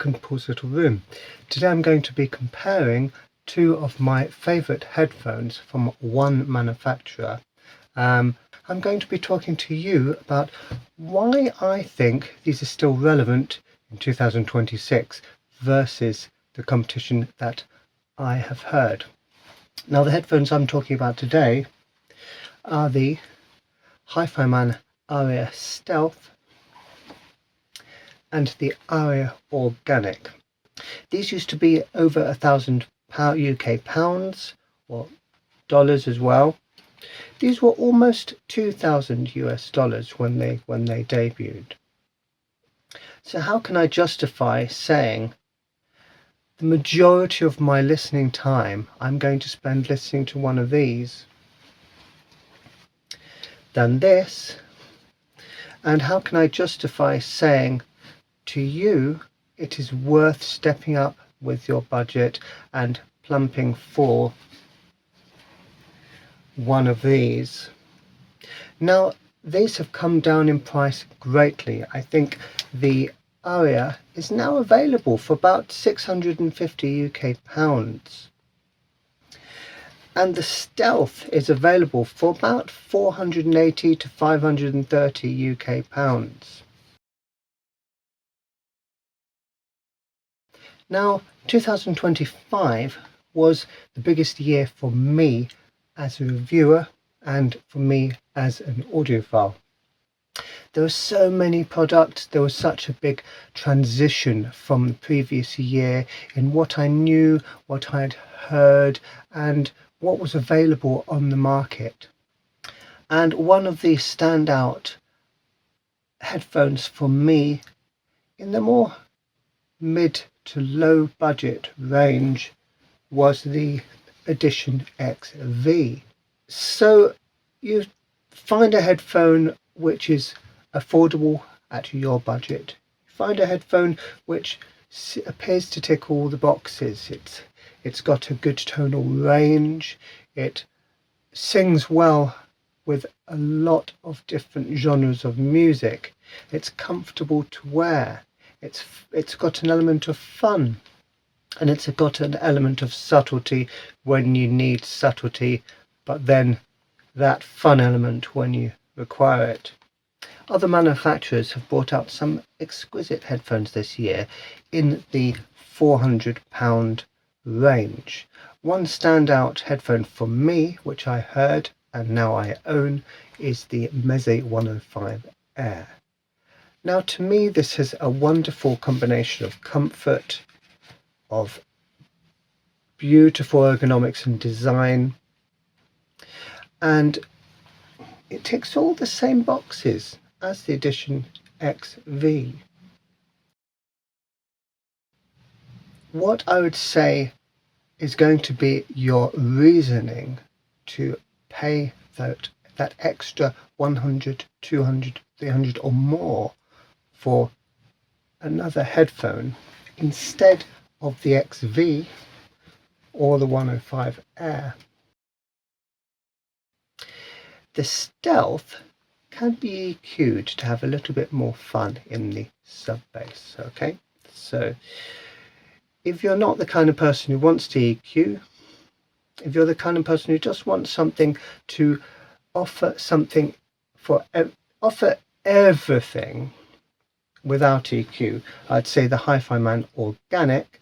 welcome to Paul's Little Room. Today I'm going to be comparing two of my favourite headphones from one manufacturer. I'm going to be talking to you about why I think these are still relevant in 2026 versus the competition that I have heard. Now, the headphones I'm talking about today are the Hifiman Arya Stealth and the Arya Organic. These used to be over £1,000 UK pounds or dollars as well. These were almost 2,000 US dollars when they debuted. So how can I justify saying the majority of my listening time I'm going to spend listening to one of these than this? And how can I justify saying to you it is worth stepping up with your budget and plumping for one of these? Now, these have come down in price greatly. I think the Arya is now available for about 650 UK pounds. And the Stealth is available for about 480 to 530 UK pounds. Now, 2025 was the biggest year for me as a reviewer and for me as an audiophile. There were so many products, there was such a big transition from the previous year in what I knew, what I'd heard, and what was available on the market. And one of the standout headphones for me in the more mid to low budget range was the Edition XV. So you find a headphone which is affordable at your budget. Find a headphone which appears to tick all the boxes. It's got a good tonal range. It sings well with a lot of different genres of music. It's comfortable to wear. It's got an element of fun, and it's got an element of subtlety when you need subtlety, but then that fun element when you require it. Other manufacturers have brought out some exquisite headphones this year in the £400 range. One standout headphone for me, which I heard and now I own, is the Meze 105 Air. Now, to me, this has a wonderful combination of comfort, of beautiful ergonomics and design, and it ticks all the same boxes as the Edition XV. What I would say is going to be your reasoning to pay that extra 100, 200, 300 or more for another headphone instead of the XV or the 105 Air. The Stealth can be EQ'd to have a little bit more fun in the sub bass. Okay, so if you're not the kind of person who wants to EQ, if you're the kind of person who just wants something to offer everything without EQ, I'd say the Hifiman Organic,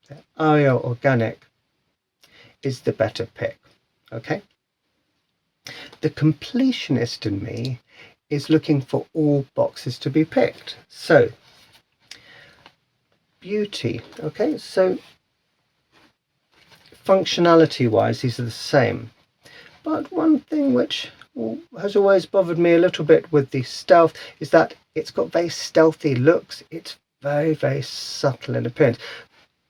the Arya Organic, is the better pick. Okay, the completionist in me is looking for all boxes to be picked. So beauty, okay, so functionality wise these are the same, but one thing which has always bothered me a little bit with the Stealth is that it's got very stealthy looks. It's very, very subtle in appearance.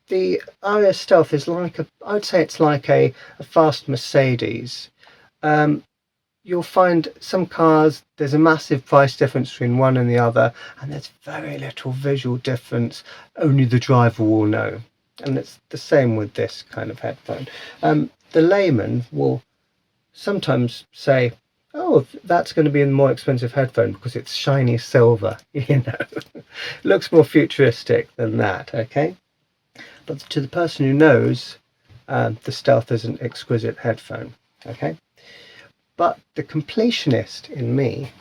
The Arya Stealth is like I'd say it's like a fast Mercedes. You'll find some cars, there's a massive price difference between one and the other, and there's very little visual difference. Only the driver will know. And it's the same with this kind of headphone. The layman will sometimes say, oh, that's going to be a more expensive headphone because it's shiny silver, looks more futuristic than that. Okay, but to the person who knows, the Stealth is an exquisite headphone. Okay, but the completionist in me,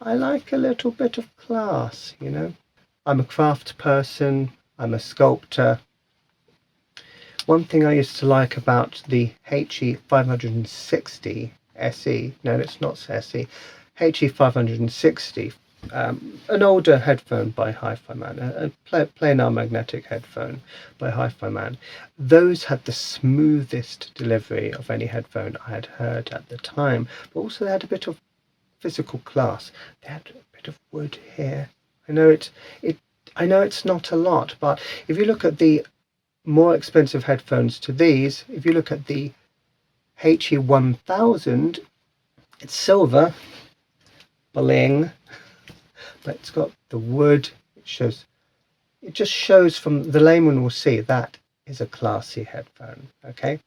I like a little bit of class. I'm a craft person, I'm a sculptor. One thing I used to like about the HE 560 SE, no, it's not SE, HE 560, an older headphone by Hifiman, a planar magnetic headphone by Hifiman. Those had the smoothest delivery of any headphone I had heard at the time, but also they had a bit of physical class. They had a bit of wood here. I know it's not a lot, but if you look at the more expensive headphones to these, if you look at the HE1000, it's silver, bling, but it's got the wood. It just shows, from the layman will see, that is a classy headphone. Okay,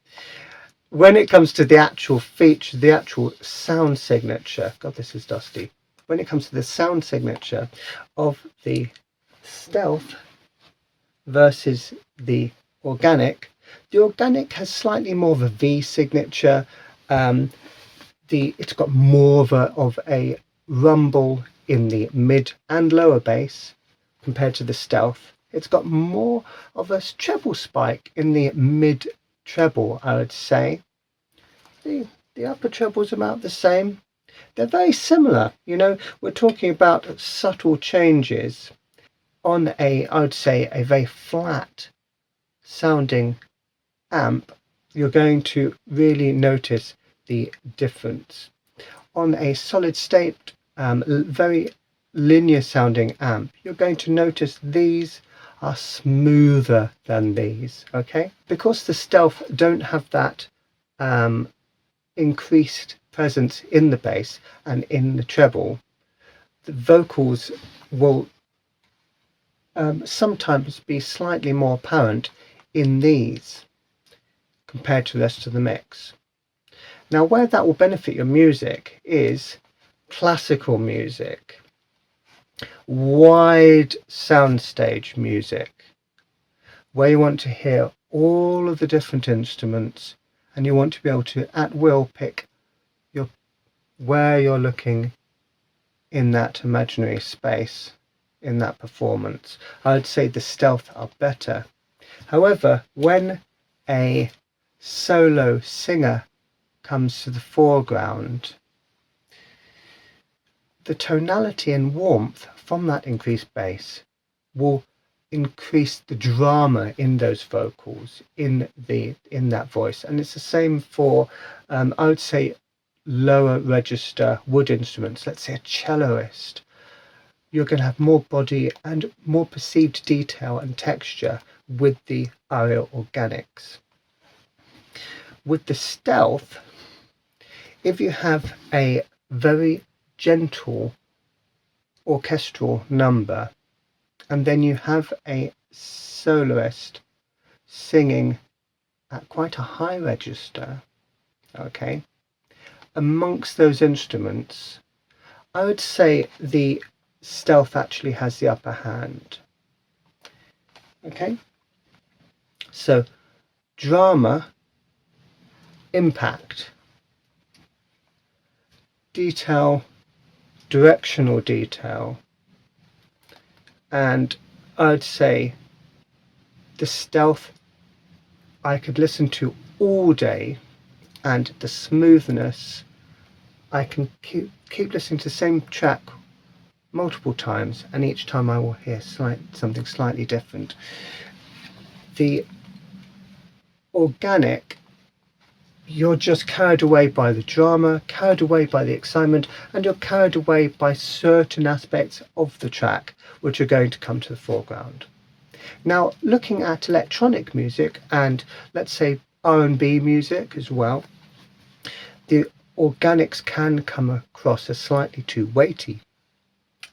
when it comes to the actual feature, the actual sound signature, God, this is dusty. When it comes to the sound signature of the Stealth versus the Organic, the Organic has slightly more of a V signature. It's got more of a rumble in the mid and lower bass compared to the Stealth. It's got more of a treble spike in the mid treble, I would say. The upper treble's about the same. They're very similar. We're talking about subtle changes on I would say, a very flat sounding amp. You're going to really notice the difference. On a solid state, very linear sounding amp, you're going to notice these are smoother than these. Okay, because the Stealth don't have that increased presence in the bass and in the treble, the vocals will sometimes be slightly more apparent in these compared to the rest of the mix. Now, where that will benefit your music is classical music, wide soundstage music, where you want to hear all of the different instruments and you want to be able to at will pick where you're looking in that imaginary space, in that performance. I would say the Stealth are better. However, when a solo singer comes to the foreground, the tonality and warmth from that increased bass will increase the drama in those vocals, in that voice. And it's the same for I would say lower register wood instruments. Let's say a celloist. You're going to have more body and more perceived detail and texture with the Arya Organics. With the Stealth, if you have a very gentle orchestral number and then you have a soloist singing at quite a high register, okay, amongst those instruments, I would say the Stealth actually has the upper hand. Okay, so drama, impact, detail, directional detail, and I'd say the Stealth I could listen to all day, and the smoothness, I can keep listening to the same track multiple times, and each time I will hear something slightly different. The Organic, you're just carried away by the drama, carried away by the excitement, and you're carried away by certain aspects of the track which are going to come to the foreground. Now, looking at electronic music and let's say R&B music as well, the Organics can come across as slightly too weighty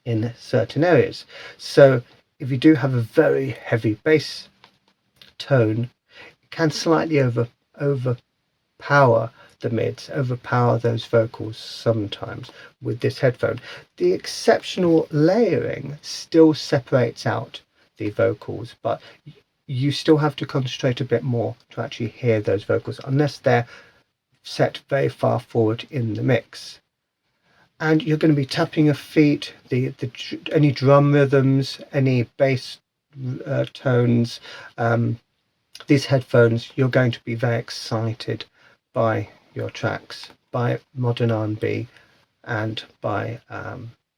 in certain areas. So if you do have a very heavy bass tone, it can slightly overpower the mids, overpower those vocals sometimes with this headphone. The exceptional layering still separates out the vocals, but you still have to concentrate a bit more to actually hear those vocals, unless they're set very far forward in the mix. And you're going to be tapping your feet, any drum rhythms, any bass tones. These headphones, you're going to be very excited by your tracks, by modern R&B and by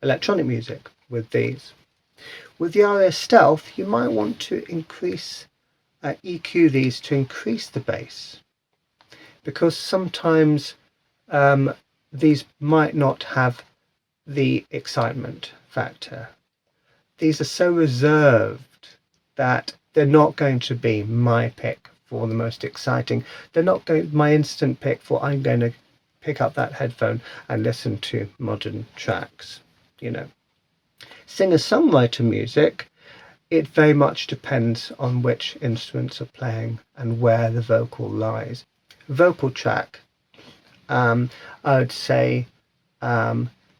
electronic music with these. With the Arya Stealth, you might want to increase EQ these to increase the bass, because sometimes these might not have the excitement factor. These are so reserved that they're not going to be my pick for the most exciting. They're not my instant pick for I'm going to pick up that headphone and listen to modern tracks. You know, singer-songwriter music, it very much depends on which instruments are playing and where the vocal lies. Vocal track, I would say,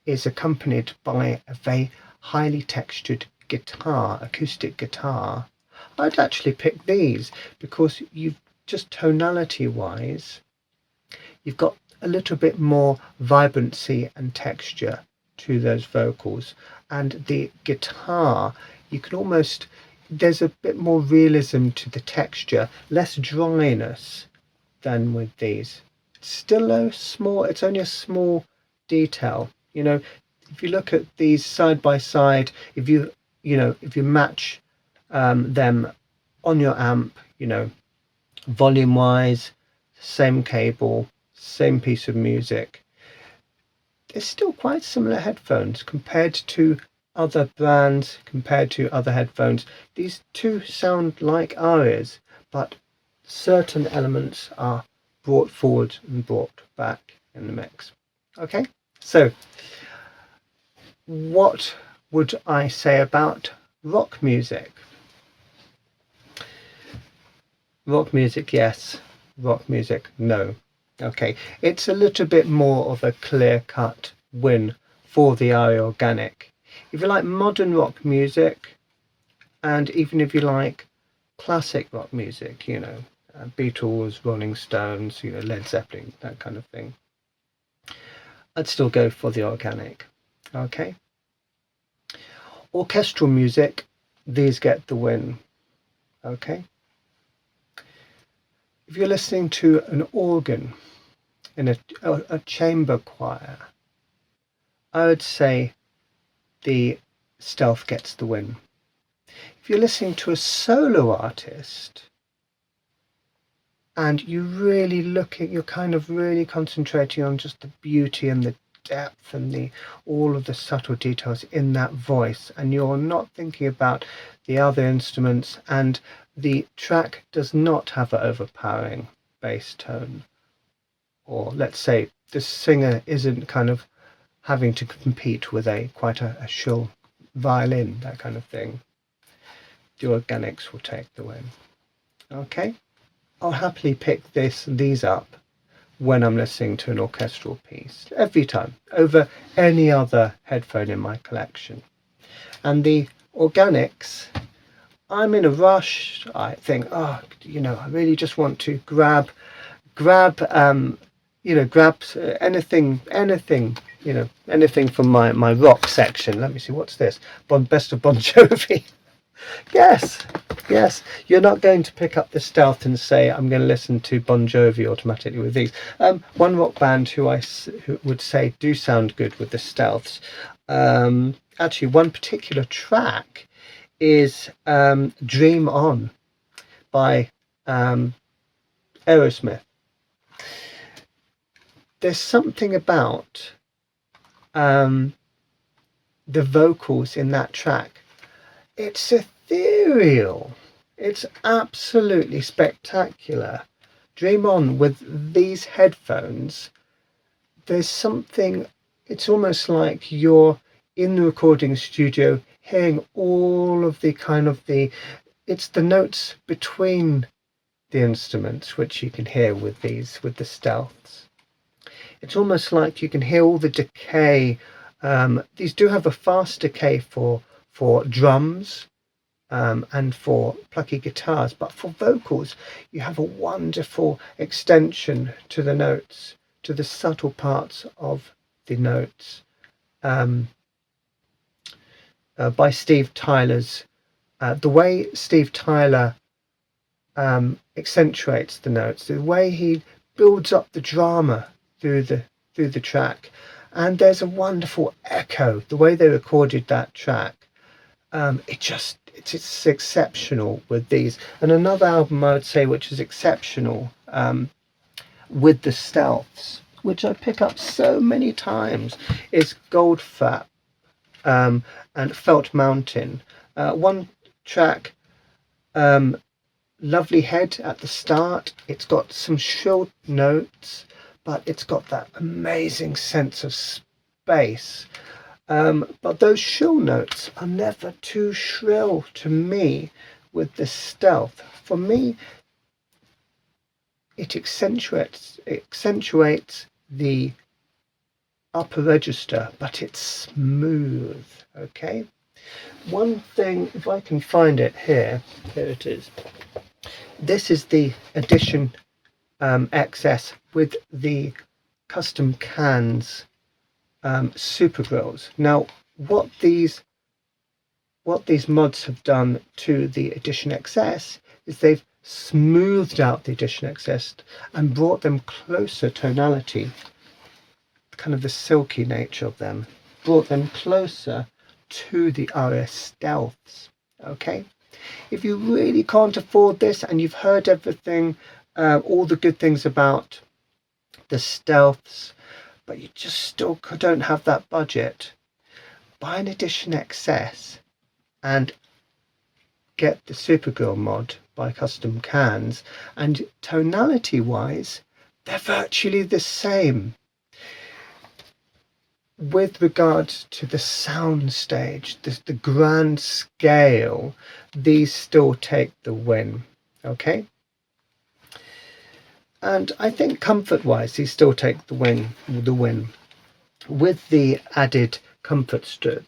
is accompanied by a very highly textured guitar, acoustic guitar. I'd actually pick these because you've just tonality wise, you've got a little bit more vibrancy and texture to those vocals, and the guitar, you can almost, there's a bit more realism to the texture, less dryness than with these. It's still it's only a small detail. You know, if you look at these side by side, if you match them on your amp, you know, volume wise, same cable, same piece of music, they're still quite similar headphones compared to other brands, compared to other headphones. These two sound like Aryas, but certain elements are brought forward and brought back in the mix. Okay, so what would I say about rock music? Rock music, yes. Rock music, no. Okay, it's a little bit more of a clear-cut win for the Arya Organic. If you like modern rock music, and even if you like classic rock music, you know, Beatles, Rolling Stones, you know, Led Zeppelin, that kind of thing, I'd still go for the Organic. Okay. Orchestral music, these get the win. Okay. If you're listening to an organ in a chamber choir, I would say the Stealth gets the win. If you're listening to a solo artist and you're kind of really concentrating on just the beauty and the depth and all of the subtle details in that voice, and you're not thinking about the other instruments, and the track does not have an overpowering bass tone, or let's say the singer isn't kind of having to compete with quite a shrill violin, that kind of thing, the Organics will take the win. Okay, I'll happily pick these up when I'm listening to an orchestral piece every time over any other headphone in my collection. And the Organics, I'm in a rush. I think, I really just want to grab anything, anything from my rock section. Let me see, what's this? Best of Bon Jovi. Yes. You're not going to pick up the Stealth and say, I'm going to listen to Bon Jovi automatically with these. One rock band who would say do sound good with the Stealths. Actually, one particular track is Dream On by Aerosmith. There's something about the vocals in that track. It's ethereal. It's absolutely spectacular. Dream On with these headphones, there's something, it's almost like you're in the recording studio hearing all of it's the notes between the instruments which you can hear with the Stealths. It's almost like you can hear all the decay. These do have a fast decay for drums, and for plucky guitars, but for vocals you have a wonderful extension to the notes, to the subtle parts of the notes, by Steve Tyler's the way Steve Tyler accentuates the notes, the way he builds up the drama through the track. And there's a wonderful echo, the way they recorded that track. It's exceptional with these. And another album I would say which is exceptional, with the Stealths, which I pick up so many times, is Goldfat, and Felt Mountain. One track, lovely head at the start. It's got some shrill notes, but it's got that amazing sense of space. But those shrill notes are never too shrill to me with the Stealth. For me, it accentuates the upper register, but it's smooth. Okay. One thing, if I can find it here it is. This is the Edition XS with the custom cans, super grills. Now what these mods have done to the Edition XS is they've smoothed out the Edition XS and brought them closer tonality, kind of the silky nature of them, brought them closer to the Arya Stealths. Okay, if you really can't afford this and you've heard everything, all the good things about the Stealths, but you just still don't have that budget, buy an Edition XS and get the Supergirl mod by Custom Cans, and tonality wise they're virtually the same. With regards to the sound stage, the grand scale, these still take the win. Okay, and I think comfort wise these still take the win with the added comfort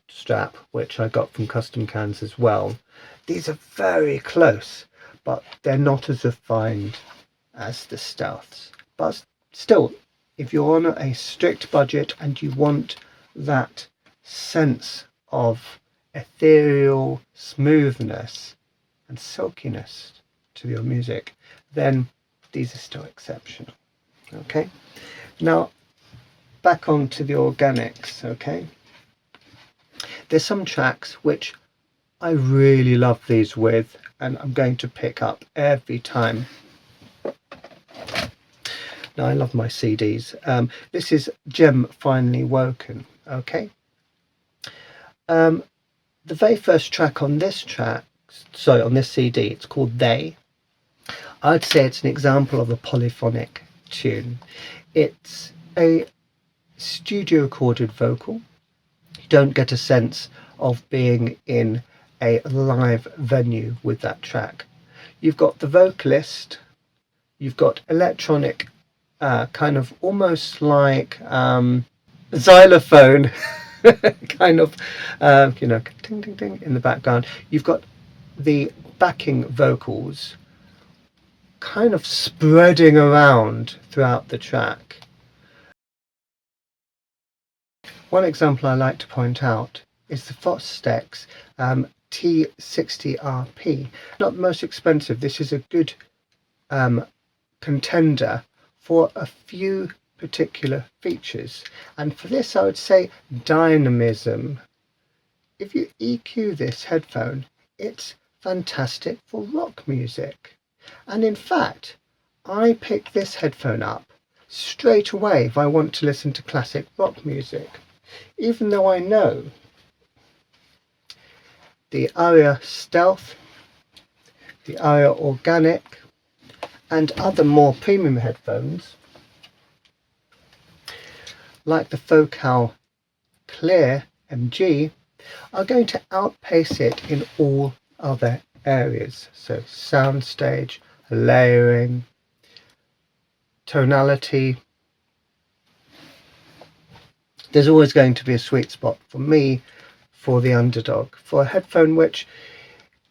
strap, which I got from Custom Cans as well. These are very close, but they're not as refined as the Stealths. But still, if you're on a strict budget and you want that sense of ethereal smoothness and silkiness to your music, then these are still exceptional. Okay, now back on to the organics. Okay, there's some tracks which I really love these with, and I'm going to pick up every time. Now I love my CDs. This is Gem Finally Woken. Okay, the very first track on this on this CD, it's called They. I'd say it's an example of a polyphonic tune. It's a studio recorded vocal. You don't get a sense of being in a live venue with that track. You've got the vocalist, you've got electronic, kind of almost like xylophone kind of, ding ding ding in the background. You've got the backing vocals kind of spreading around throughout the track. One example I like to point out is the Fostex T60RP. Not the most expensive. This is a good contender for a few particular features, and for this I would say dynamism. If you EQ this headphone, it's fantastic for rock music, and in fact I pick this headphone up straight away if I want to listen to classic rock music, even though I know the Arya Stealth, the Arya Organic and other more premium headphones like the Focal Clear MG are going to outpace it in all other areas. So soundstage, layering, tonality, There's always going to be a sweet spot for me for the underdog, for a headphone which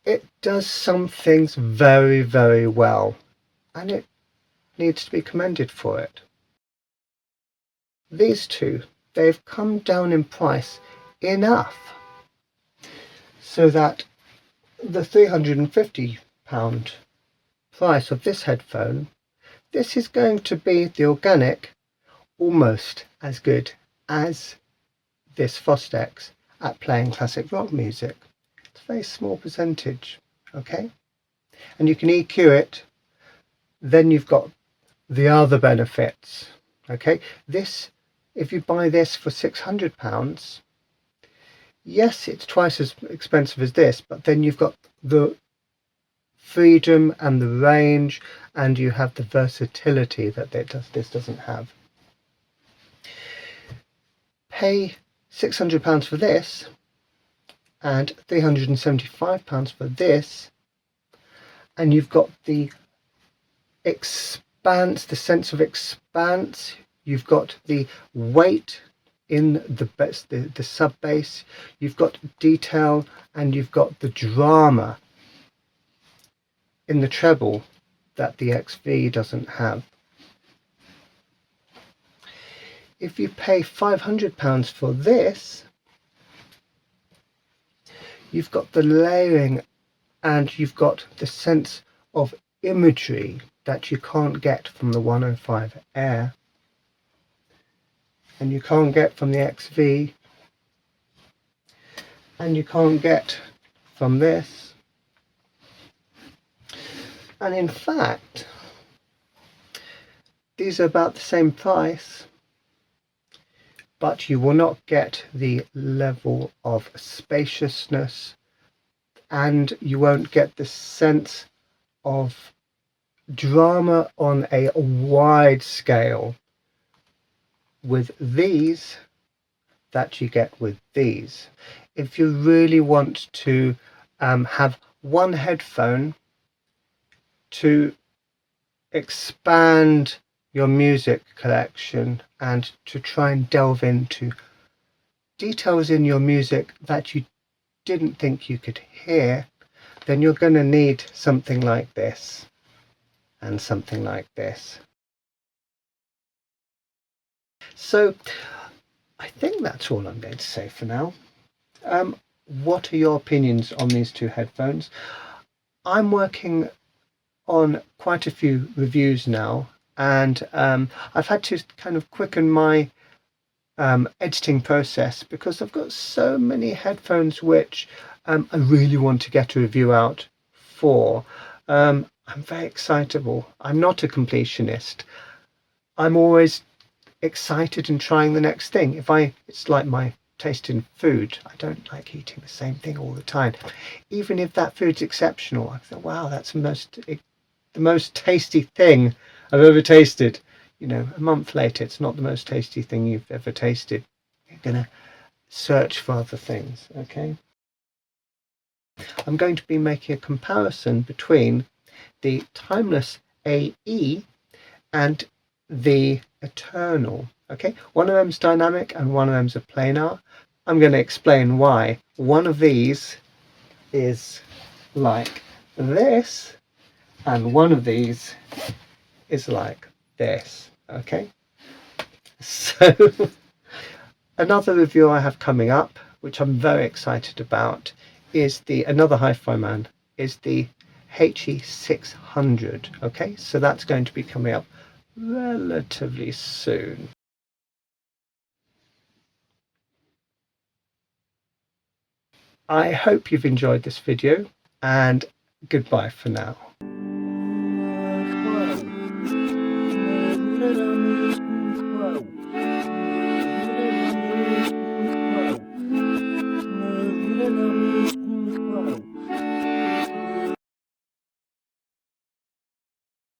it does some things very, very well, and it needs to be commended for it. These two, they've come down in price enough so that the £350 price of this headphone, this is going to be the Organic, almost as good as this Fostex at playing classic rock music. It's a very small percentage, okay? And you can EQ it, then you've got the other benefits, okay? This, if you buy this for £600, yes, it's twice as expensive as this, but then you've got the freedom and the range, and you have the versatility that this doesn't have. Pay £600 for this and £375 for this, and you've got the expanse, the sense of expanse. You've got the weight in the sub bass, you've got detail, and you've got the drama in the treble that the XV doesn't have. If you pay £500 for this, you've got the layering and you've got the sense of imagery that you can't get from the 105 Air, and you can't get from the XV, and you can't get from this. And in fact, these are about the same price, but you will not get the level of spaciousness, and you won't get the sense of drama on a wide scale with these that you get with these. If you really want to have one headphone to expand your music collection and to try and delve into details in your music that you didn't think you could hear, then you're going to need something like this and something like this. So I think that's all I'm going to say for now. What are your opinions on these two headphones? I'm working on quite a few reviews now, and I've had to kind of quicken my editing process because I've got so many headphones which I really want to get a review out for. I'm very excitable. I'm not a completionist. I'm always excited and trying the next thing. It's like my taste in food. I don't like eating the same thing all the time. Even if that food's exceptional, I think, wow, that's the most tasty thing I've ever tasted. You know, a month later, it's not the most tasty thing you've ever tasted. You're gonna search for other things, okay? I'm going to be making a comparison between the Timeless AE and the Eternal, okay? One of them's dynamic and one of them's a planar. I'm going to explain why. One of these is like this, and one of these is like this, okay? So another review I have coming up, which I'm very excited about, is another hi-fi man, is the HE600, okay? So that's going to be coming up relatively soon. I hope you've enjoyed this video, and goodbye for now.